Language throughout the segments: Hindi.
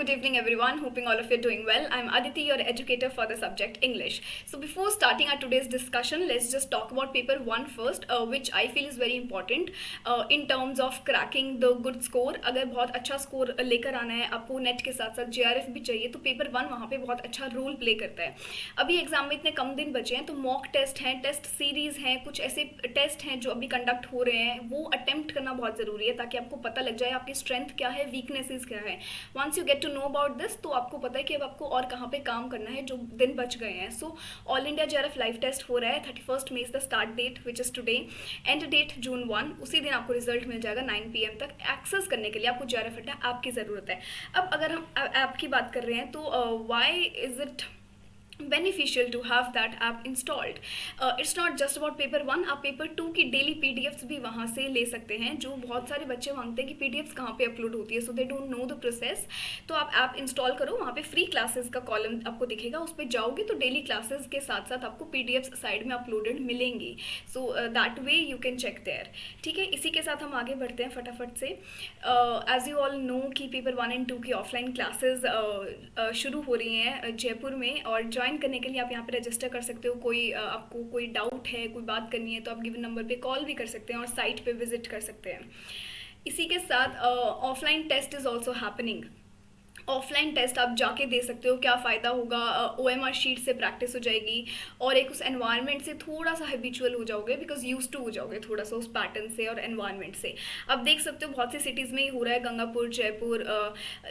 good evening everyone. Hoping all of you are doing well. I'm Aditi, your educator for the subject English. So before starting our today's discussion, let's just talk about paper 1 first, which I feel is very important in terms of cracking the good score. अगर बहुत अच्छा स्कोर लेकर आना है आपको नेट के साथ साथ JRF भी चाहिए तो पेपर 1 वहाँ पे बहुत अच्छा रोल प्ले करता है. अभी एग्जाम में इतने कम दिन बचे हैं तो मॉक टेस्ट हैं, टेस्ट सीरीज हैं, कुछ ऐसे टेस्ट हैं जो अभी कंडक्ट हो रहे हैं, वो अटेम्प्ट करना बहुत ज़रूरी है ताकि आपको पता लग जाए आपकी स्ट्रेंथ क्या है, वीकनेसेस क्या है. Once you get to know about this तो आपको पता है कि अब आपको और कहाँ पे काम करना है जो दिन बच गए हैं. So all India JRF live test हो रहा है. 31 May is the start date which is today. End date June 1. उसी दिन आपको रिजल्ट मिल जाएगा 9 PM तक. एक्सेस करने के लिए आपको JRF ऐप की ज़रूरत है. अब अगर हम ऐप की बात कर रहे हैं तो why is it beneficial to have that app installed. It's not just about paper 1. आप पेपर 2 की डेली PDFs भी वहाँ से ले सकते हैं. जो बहुत सारे बच्चे मांगते हैं कि PDFs कहाँ पे अपलोड होती है, so they don't know the process. तो आप ऐप इंस्टॉल करो, वहाँ पे फ्री क्लासेस का कॉलम आपको दिखेगा, उस पर जाओगे तो डेली क्लासेस के साथ साथ आपको PDFs साइड में अपलोडेड मिलेंगी. So that way you can check there. ठीक है, इसी के साथ हम आगे बढ़ते हैं फटाफट से. एज यू ऑल नो कि पेपर 1 एंड 2 की ऑफलाइन क्लासेस शुरू हो रही हैं जयपुर में, और ज्वाइन करने के लिए आप यहाँ पे रजिस्टर कर सकते हो. आपको कोई डाउट है, कोई बात करनी है तो आप गिवन नंबर पे कॉल भी कर सकते हैं और साइट पे विजिट कर सकते हैं. इसी के साथ offline test is also happening. Offline test आप जाके दे सकते हो. क्या फ़ायदा होगा, OMR शीट से प्रैक्टिस हो जाएगी और एक उस एनवायरनमेंट से थोड़ा सा हैबिचुअल हो जाओगे, बिकॉज यूज टू हो जाओगे थोड़ा सा उस पैटर्न से और एनवायरनमेंट से. आप देख सकते हो बहुत सी सिटीज़ में ही हो रहा है. गंगापुर, जयपुर,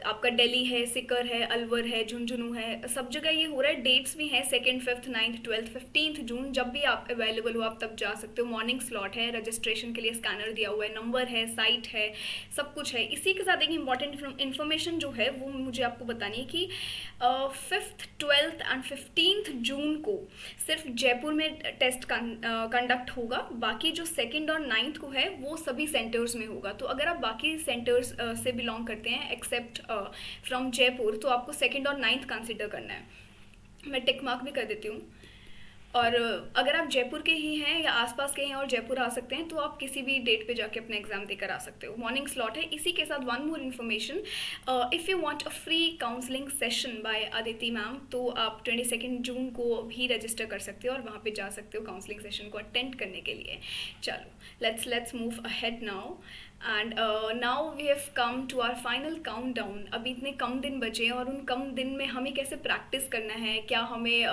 आपका दिल्ली है, सिकर है, अलवर है, झुंझुनू है, सब जगह ये हो रहा है. डेट्स भी हैं 2nd, 5th, 9th, 12th, 15th जून. जब भी आप अवेलेबल हो आप तब जा सकते हो. मॉर्निंग स्लॉट है, रजिस्ट्रेशन के लिए स्कैनर दिया हुआ है, नंबर है, साइट है, सब कुछ है. इसी के साथ एक इंपॉर्टेंट इन्फॉर्मेशन जो है वो मुझे आपको बतानी है कि 5th, 12th एंड 15th जून को सिर्फ जयपुर में टेस्ट कंडक्ट होगा. बाकी जो 2nd और 9th को है वो सभी सेंटर्स में होगा. तो अगर आप बाकी सेंटर्स से बिलोंग करते हैं एक्सेप्ट फ्रॉम जयपुर तो आपको 2nd और 9th कंसिडर करना है. मैं टिक मार्क भी कर देती हूँ. और अगर आप जयपुर के ही हैं या आसपास के हैं और जयपुर आ सकते हैं तो आप किसी भी डेट पे जाके अपना एग्जाम देकर आ सकते हो. मॉर्निंग स्लॉट है. इसी के साथ one more information, if you want a free counselling session by Aditi ma'am तो आप 22 जून को भी रजिस्टर कर सकते हो और वहाँ पे जा सकते हो काउंसलिंग सेशन को अटेंड करने के लिए. चलो let's move ahead now. And now we have come to our final countdown. अभी इतने कम दिन बचे हैं और उन कम दिन में हमें कैसे प्रैक्टिस करना है, क्या हमें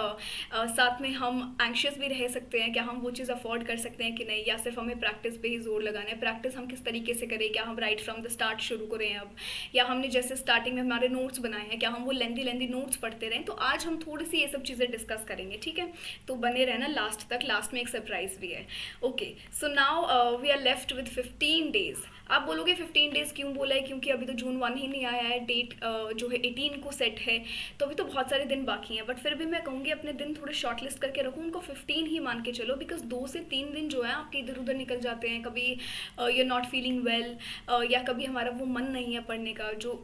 साथ में हम एंशियस भी रह सकते हैं, क्या हम वो चीज़ अफोर्ड कर सकते हैं कि नहीं, या सिर्फ हमें प्रैक्टिस पे ही जोर लगाना है. प्रैक्टिस हम किस तरीके से करें, क्या हम राइट फ्रॉम द स्टार्ट शुरू करें अब, या हमने जैसे स्टार्टिंग में हमारे नोट्स बनाए हैं क्या हम वो लेंदी नोट्स पढ़ते रहें. तो आज हम थोड़ी सी ये सब चीज़ें डिस्कस करेंगे. ठीक है, तो बने रहना लास्ट तक. लास्ट में एक सरप्राइज भी है. Okay, so now we are left with 15 days. आप बोलोगे 15 डेज क्यों बोला है, क्योंकि अभी तो जून 1 ही नहीं आया है. डेट जो है 18 को सेट है, तो अभी तो बहुत सारे दिन बाकी हैं. बट फिर भी मैं कहूँगी अपने दिन थोड़े शॉर्ट लिस्ट करके रखो, उनको 15 ही मान के चलो. बिकॉज 2 से 3 दिन जो है आपके इधर उधर निकल जाते हैं. कभी you are not feeling well, या कभी हमारा वो मन नहीं है पढ़ने का, जो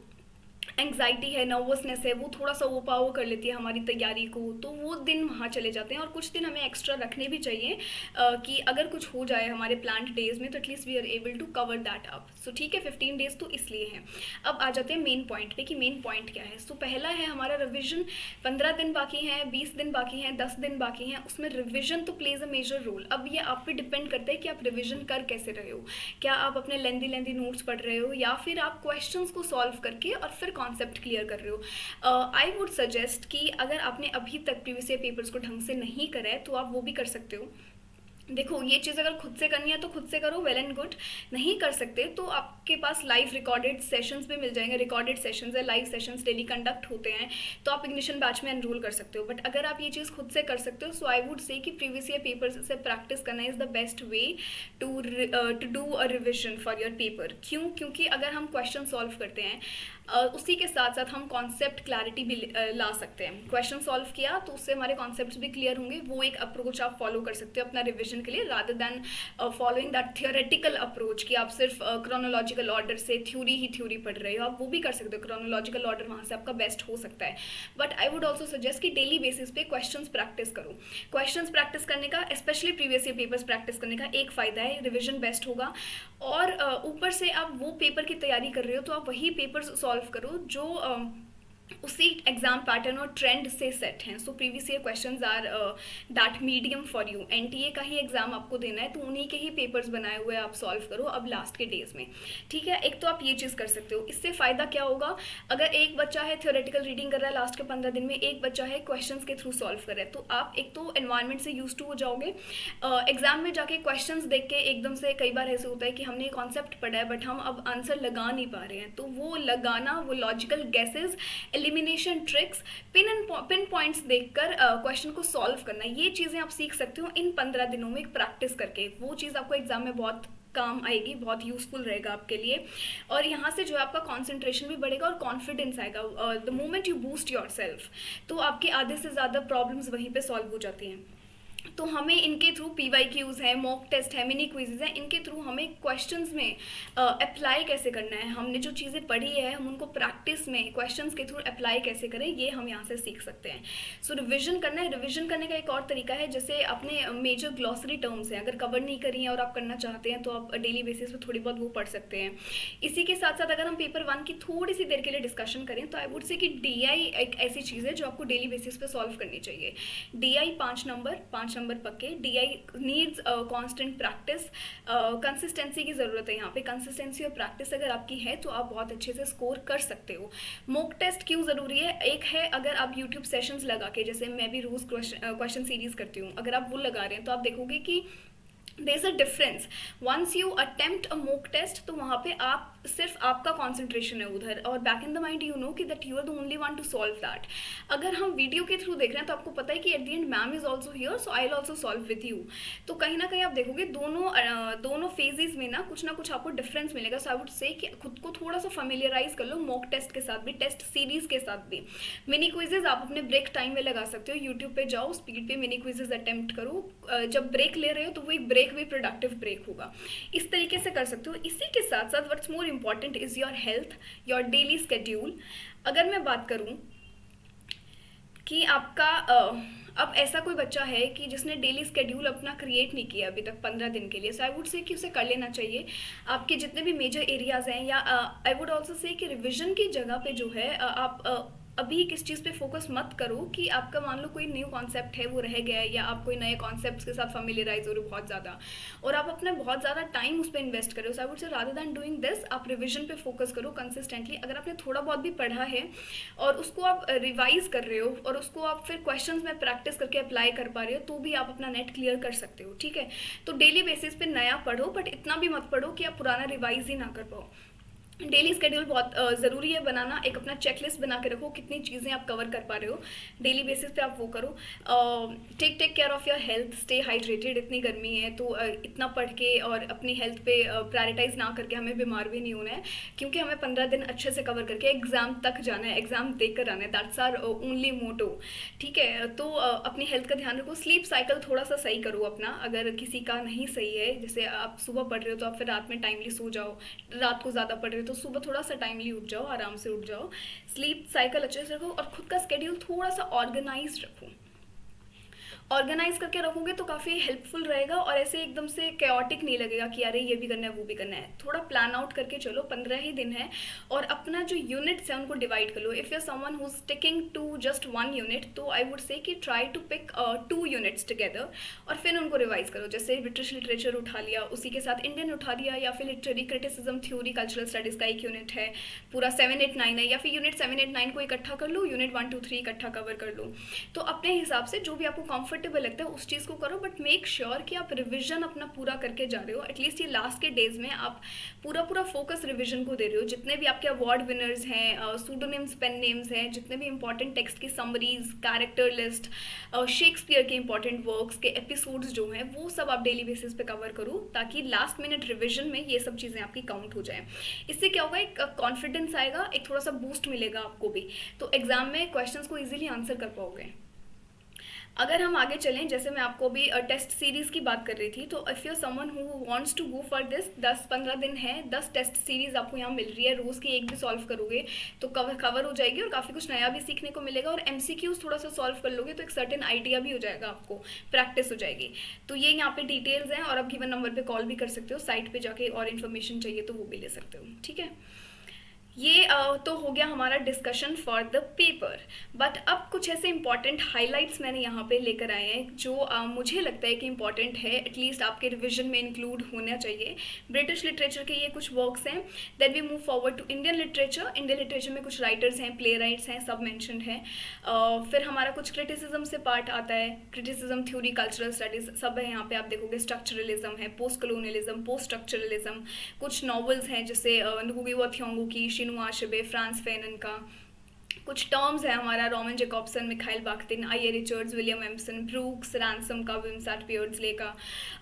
एंग्जाइटी है, नर्वसनेस है, वो थोड़ा सा ओवरपावर कर लेती है हमारी तैयारी को. तो वो दिन वहाँ चले जाते हैं. और कुछ दिन हमें एक्स्ट्रा रखने भी चाहिए कि अगर कुछ हो जाए हमारे प्लान्ड डेज में तो at least we are able to cover that up. So ठीक है, 15 डेज तो इसलिए हैं. अब आ जाते हैं मेन पॉइंट पे कि मेन पॉइंट क्या है. सो पहला है हमारा रिविजन. 15 दिन बाकी हैं, 20 दिन बाकी हैं, 10 दिन बाकी हैं, उसमें रिविजन तो प्लेज अ मेजर रोल. अब ये आप पे डिपेंड करता है कि आप रिविजन कर कैसे रहे हो. क्या आप अपने लेंदी नोट्स पढ़ रहे हो, या फिर आप क्वेश्चंस को सॉल्व करके और फिर कॉन्सेप्ट क्लियर कर रहे हो. आई वुड सजेस्ट कि अगर आपने अभी तक प्रीवियस ईयर पेपर्स को ढंग से नहीं करा है तो आप वो भी कर सकते हो. देखो, ये चीज़ अगर खुद से करनी है तो खुद से करो, वेल एंड गुड. नहीं कर सकते तो आपके पास लाइव रिकॉर्डेड सेशंस भी मिल जाएंगे. रिकॉर्डेड सेशंस है, लाइव सेशंस डेली कंडक्ट होते हैं, तो आप इग्निशन बैच में एनरोल कर सकते हो. बट अगर आप ये चीज़ खुद से कर सकते हो सो आई वुड से कि प्रीवियस ईयर पेपर्स से प्रैक्टिस करना is the best way to do a revision for your paper. क्योंकि अगर हम क्वेश्चन सॉल्व करते हैं उसी के साथ साथ हम कॉन्सेप्ट क्लैरिटी भी ला सकते हैं. क्वेश्चन सॉल्व किया तो उससे हमारे कॉन्सेप्ट्स भी क्लियर होंगे. वो एक अप्रोच आप फॉलो कर सकते हो अपना रिविजन के लिए, rather than following that theoretical approach कि आप सिर्फ क्रोनोलॉजिकल ऑर्डर से थ्योरी पढ़ रहे हो. आप वो भी कर सकते हो. क्रोनोलॉजिकल ऑर्डर वहाँ से आपका बेस्ट हो सकता है. But I would also suggest कि डेली बेसिस पे क्वेश्चंस प्रैक्टिस करो. क्वेश्चंस प्रैक्टिस करने का, specially previous year papers practice करने का एक फ़ायदा है, रिविजन बेस्ट होगा. और ऊपर से आप वो पेपर की तैयारी कर रहे हो तो आप वही पेपर्स सॉल्व करो जो उसी एग्जाम पैटर्न और ट्रेंड से सेट हैं। So previous year questions are that medium for you. NTA का ही एग्जाम आपको देना है तो उन्हीं के ही पेपर्स बनाए हुए आप सॉल्व करो अब लास्ट के डेज में, ठीक है। एक तो आप ये चीज़ कर सकते हो। इससे फ़ायदा क्या होगा, अगर एक बच्चा है थ्योरेटिकल रीडिंग कर रहा है लास्ट के 15 दिन में, एक बच्चा है क्वेश्चंस के थ्रू सॉल्व कर रहा है, तो आप एक तो एनवायरनमेंट से यूज टू हो जाओगे। एग्जाम में जाके क्वेश्चंस देख के एकदम से कई बार ऐसे होता है कि हमने कॉन्सेप्ट पढ़ा है बट हम अब आंसर लगा नहीं पा रहे हैं, तो वो लगाना, वो logical guesses, elimination tricks, pin points देखकर क्वेश्चन को सॉल्व करना, ये चीज़ें आप सीख सकते हो इन 15 दिनों में प्रैक्टिस करके। वो चीज़ आपको एग्जाम में बहुत काम आएगी, बहुत यूजफुल रहेगा आपके लिए। और यहाँ से जो है आपका कंसंट्रेशन भी बढ़ेगा और कॉन्फिडेंस आएगा। The moment you boost your self, तो आपके आधे से ज़्यादा प्रॉब्लम्स वहीं पे सॉल्व हो जाती हैं। तो हमें इनके थ्रू PYQs है, मॉक टेस्ट है, मिनी क्विजेज हैं, इनके थ्रू हमें क्वेश्चंस में अप्लाई कैसे करना है, हमने जो चीज़ें पढ़ी है हम उनको प्रैक्टिस में क्वेश्चंस के थ्रू अप्लाई कैसे करें, ये हम यहाँ से सीख सकते हैं। सो रिविजन करना है। रिविजन करने का एक और तरीका है, जैसे अपने मेजर ग्लॉसरी टर्म्स हैं अगर कवर नहीं करी हैं और आप करना चाहते हैं तो आप डेली बेसिस पे थोड़ी बहुत वो पढ़ सकते हैं। इसी के साथ साथ अगर हम पेपर 1 की थोड़ी सी देर के लिए डिस्कशन करें तो आई वुड से कि DI एक ऐसी चीज़ है जो आपको डेली बेसिस पे सॉल्व करनी चाहिए। DI 5 नंबर पक्के। DI needs constant practice, consistency की ज़रूरत है यहाँ पे। कंसिस्टेंसी और प्रैक्टिस अगर आपकी है तो आप बहुत अच्छे से स्कोर कर सकते हो। मॉक टेस्ट क्यों ज़रूरी है, एक है अगर आप यूट्यूब सेशंस लगा के, जैसे मैं भी रोज़ क्वेश्चन सीरीज़ करती हूँ, अगर आप वो लगा रहे हैं तो आप देखोगे कि there is a difference. Once you attempt a mock test तो वहाँ पे आप सिर्फ आपका कॉन्सेंट्रेशन है उधर, और back in the mind you know कि that you are the only one to solve that. अगर हम वीडियो के थ्रू देख रहे हैं तो आपको पता है कि at the end ma'am is also here, so I will also solve with you. तो कहीं ना कहीं आप देखोगे दोनों फेजेस में ना कुछ आपको डिफरेंस मिलेगा। सो आई वुड से कि खुद को थोड़ा सा फेमिलियराइज कर लो मॉक टेस्ट के साथ भी, टेस्ट सीरीज के साथ भी। मिनी क्विजेज आप अपने ब्रेक टाइम में लगा सकते हो, यूट्यूब पे जाओ, स्पीड पे मिनी क्विजेज अटेम्प्ट करो। जब ब्रेक ले रहे हो तो वो एक ब्रेक भी प्रोडक्टिव ब्रेक होगा। इस तरीके से कर सकते हो। इसी के साथ साथ what's more important is your health, your daily schedule. अगर मैं बात करूं कि आपका अब ऐसा कोई बच्चा है कि जिसने डेली स्केड्यूल अपना क्रिएट नहीं किया अभी तक 15 दिन के लिए, सो आई वुड से कि उसे कर लेना चाहिए। आपके जितने भी मेजर एरियाज हैं, या आई वुड ऑल्सो से कि रिविजन की जगह पे जो है आप अभी किस चीज़ पे फोकस मत करो कि आपका मान लो कोई न्यू कॉन्सेप्ट है वो रह गया है, या आप कोई नए कॉन्सेप्ट्स के साथ फेमिलियराइज हो रहे हो बहुत ज़्यादा और आप अपना बहुत ज़्यादा टाइम उस पर इन्वेस्ट करो। So I would say rather than doing this आप रिविजन पे फोकस करो कंसिस्टेंटली। अगर आपने थोड़ा बहुत भी पढ़ा है और उसको आप रिवाइज कर रहे हो और उसको आप फिर क्वेश्चंस में प्रैक्टिस करके अप्लाई कर पा रहे हो तो भी आप अपना नेट क्लियर कर सकते हो, ठीक है। तो डेली बेसिस पे नया पढ़ो, बट इतना भी मत पढ़ो कि आप पुराना रिवाइज ही ना कर पाओ। डेली स्केड्यूल बहुत ज़रूरी है बनाना। एक अपना चेकलिस्ट बना के रखो कितनी चीज़ें आप कवर कर पा रहे हो डेली बेसिस पे, आप वो करो। Take care of your health, stay hydrated. इतनी गर्मी है तो इतना पढ़ के और अपनी हेल्थ पे प्रायोरिटाइज ना करके हमें बीमार भी नहीं होना है, क्योंकि हमें 15 दिन अच्छे से कवर करके एग्ज़ाम तक जाना है, एग्ज़ाम देख कर आना है। दैट्स आर ओनली मोटो, ठीक है। तो अपनी हेल्थ का ध्यान रखो। स्लीप साइकिल थोड़ा सा सही करो अपना, अगर किसी का नहीं सही है, जैसे आप सुबह पढ़ रहे हो तो आप फिर रात में टाइमली सो जाओ, रात को ज़्यादा पढ़ रहे हो तो सुबह थोड़ा सा टाइमली उठ जाओ, आराम से उठ जाओ। स्लीप साइकिल अच्छे से रखो और खुद का स्केड्यूल थोड़ा सा ऑर्गेनाइज रखो। ऑर्गेनाइज करके रखोगे तो काफ़ी हेल्पफुल रहेगा और ऐसे एकदम से कैओटिक नहीं लगेगा कि अरे ये भी करना है वो भी करना है। थोड़ा प्लान आउट करके चलो, 15 ही दिन है और अपना जो यूनिट्स है उनको डिवाइड कर लो। If you someone who sticking to just 1 unit तो आई वुड से कि try to pick 2 units together और फिर उनको रिवाइज करो। जैसे ब्रिटिश लिटरेचर उठा लिया, उसी के साथ इंडियन उठा लिया, या फिर literary criticism, theory, cultural studies का एक यूनिट है पूरा 7, 8, 9 है, या फिर यूनिट 7, 8, 9 को इकट्ठा कर लो, यूनिट 1, 2, 3 इकट्ठा कवर कर लो। तो अपने हिसाब से जो भी आपको कंफर्टेबल लगता है उस चीज़ को करो, बट मेक श्योर कि आप रिविजन अपना पूरा करके जा रहे हो। एटलीस्ट ये लास्ट के डेज में आप पूरा फोकस रिविजन को दे रहे हो। जितने भी आपके अवार्ड विनर्स हैं, सूडोनेम्स, पेन नेम्स हैं, जितने भी इंपॉर्टेंट टेक्स्ट की समरीज, कैरेक्टर लिस्ट, शेक्सपियर के इंपॉर्टेंट वर्क्स के एपिसोड्स जो हैं वो सब आप डेली बेसिस पे कवर करो, ताकि लास्ट मिनट रिविजन में ये सब चीज़ें आपकी काउंट हो जाए। इससे क्या होगा, एक कॉन्फिडेंस आएगा, एक थोड़ा सा बूस्ट मिलेगा आपको भी, तो एग्जाम में क्वेश्चंस को इजीली आंसर कर पाओगे। अगर हम आगे चलें, जैसे मैं आपको अभी टेस्ट सीरीज़ की बात कर रही थी, तो if you someone who wants to go for this, 10-15 दिन है, 10 टेस्ट सीरीज़ आपको यहाँ मिल रही है। रोज़ की एक भी सॉल्व करोगे तो कवर हो जाएगी और काफ़ी कुछ नया भी सीखने को मिलेगा। और MCQs थोड़ा सा सॉल्व कर लोगे तो एक सर्टेन आइडिया भी हो जाएगा, आपको प्रैक्टिस हो जाएगी। तो ये यहाँ पे डिटेल्स हैं और आप गिवन नंबर पर कॉल भी कर सकते हो, साइट पर जाके और इन्फॉर्मेशन चाहिए तो वो भी ले सकते हो, ठीक है। ये तो हो गया हमारा discussion for the paper. But अब कुछ ऐसे इंपॉर्टेंट हाइलाइट्स मैंने यहाँ पे लेकर आए हैं जो मुझे लगता है कि इंपॉर्टेंट है, एटलीस्ट आपके रिविजन में इंक्लूड होना चाहिए। ब्रिटिश लिटरेचर के ये कुछ वर्क्स हैं। Then we move forward to Indian literature. Indian literature में कुछ राइटर्स हैं, प्ले राइट्स हैं, सब मैंशनड हैं। फिर हमारा कुछ क्रिटिसिज्म से पार्ट आता है, क्रिटिसिज्म थ्योरी, कल्चरल स्टडीज सब है यहाँ पे। आप देखोगे स्ट्रक्चरलिज्म है, पोस्ट कलोनियलिज्म, पोस्ट स्ट्रक्चरलिज्म। कुछ नॉवेल्स हैं जैसे नुगुगी थ्योंगू की, शिनुआ आशबे, फ्रांस फेनन का। कुछ टर्म्स है हमारा Roman Jakobson, Mikhail Bakhtin, I A Richards, William Empson, Brooks, Ransom का, विमसाट पियर्ड्सले का।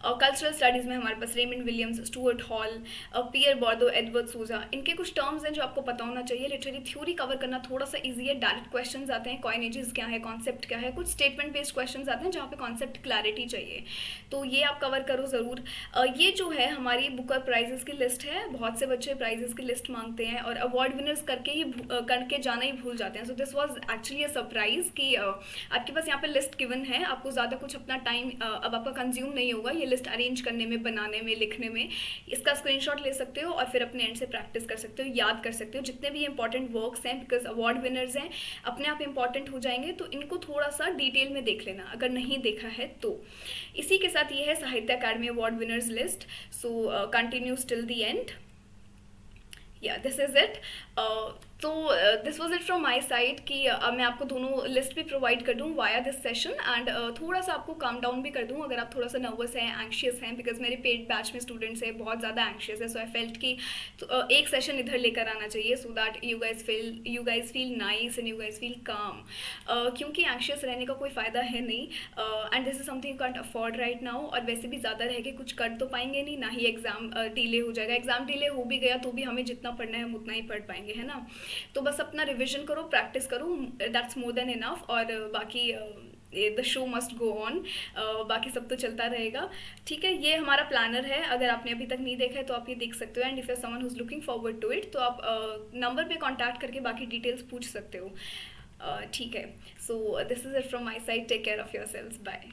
कल्चरल स्टडीज़ में हमारे पास Raymond Williams, Stuart Hall, Pierre Bourdieu, Edward Soja. इनके कुछ टर्म्स हैं जो आपको पता होना चाहिए। लिटरेरी थ्योरी कवर करना थोड़ा सा ईजी है। डायरेक्ट क्वेश्चन आते हैं, कॉइनेजेस क्या है, कॉन्सेप्ट क्या है। कुछ स्टेटमेंट बेस्ड क्वेश्चन आते हैं जहाँ पे कॉन्सेप्ट क्लैरिटी चाहिए, तो ये आप कवर करो ज़रूर। ये जो है हमारी बुकर प्राइजेस की लिस्ट है। बहुत से बच्चे प्राइजेस की लिस्ट मांगते हैं और अवार्ड विनर्स करके जाना ही भूल जाते हैं। So this was actually a surprise कि आपके पास यहाँ पे लिस्ट गिवन है। आपको ज़्यादा कुछ अपना टाइम अब आपका कंज्यूम नहीं होगा ये लिस्ट अरेंज करने में, बनाने में, लिखने में। इसका स्क्रीनशॉट ले सकते हो और फिर अपने एंड से प्रैक्टिस कर सकते हो, याद कर सकते हो जितने भी इंपॉर्टेंट वर्क्स हैं, बिकॉज अवार्ड विनर्स हैं, अपने आप इंपॉर्टेंट हो जाएंगे। तो इनको थोड़ा सा डिटेल में देख लेना अगर नहीं देखा है तो। इसी के साथ ये है Sahitya Akademi award winners list. So continues till the end. Yeah this is it. तो this was it from my side कि मैं आपको दोनों लिस्ट भी प्रोवाइड कर दूँ वाया दिस सेशन, एंड थोड़ा सा आपको काम डाउन भी कर दूँ अगर आप थोड़ा सा नर्वस हैं, एंक्शियस हैं, बिकॉज मेरे पेड बैच में स्टूडेंट्स हैं बहुत ज़्यादा एंक्शियस है। सो आई फेल्ट कि एक सेशन इधर लेकर आना चाहिए so that you guys feel nice and you guys feel काम। क्योंकि एंक्शियस रहने का कोई फ़ायदा है नहीं, and this is something you can't afford right now. और वैसे भी ज़्यादा रह के कुछ कर तो पाएंगे नहीं, ना ही एग्ज़ाम डिले हो जाएगा। एग्ज़ाम डिले हो भी गया तो भी हमें जितना पढ़ना है हम उतना ही पढ़ पाएंगे, है ना। तो बस अपना रिविजन करो, प्रैक्टिस करो, दैट्स मोर देन इनफ। और बाकी the show must go on, बाकी सब तो चलता रहेगा। ठीक है, ये हमारा प्लानर है। अगर आपने अभी तक नहीं देखा है तो आप ये देख सकते हो, and if you someone who is looking forward to it तो आप नंबर पे कांटेक्ट करके बाकी डिटेल्स पूछ सकते हो। ठीक है, so this is it from my side. Take care of yourselves, bye.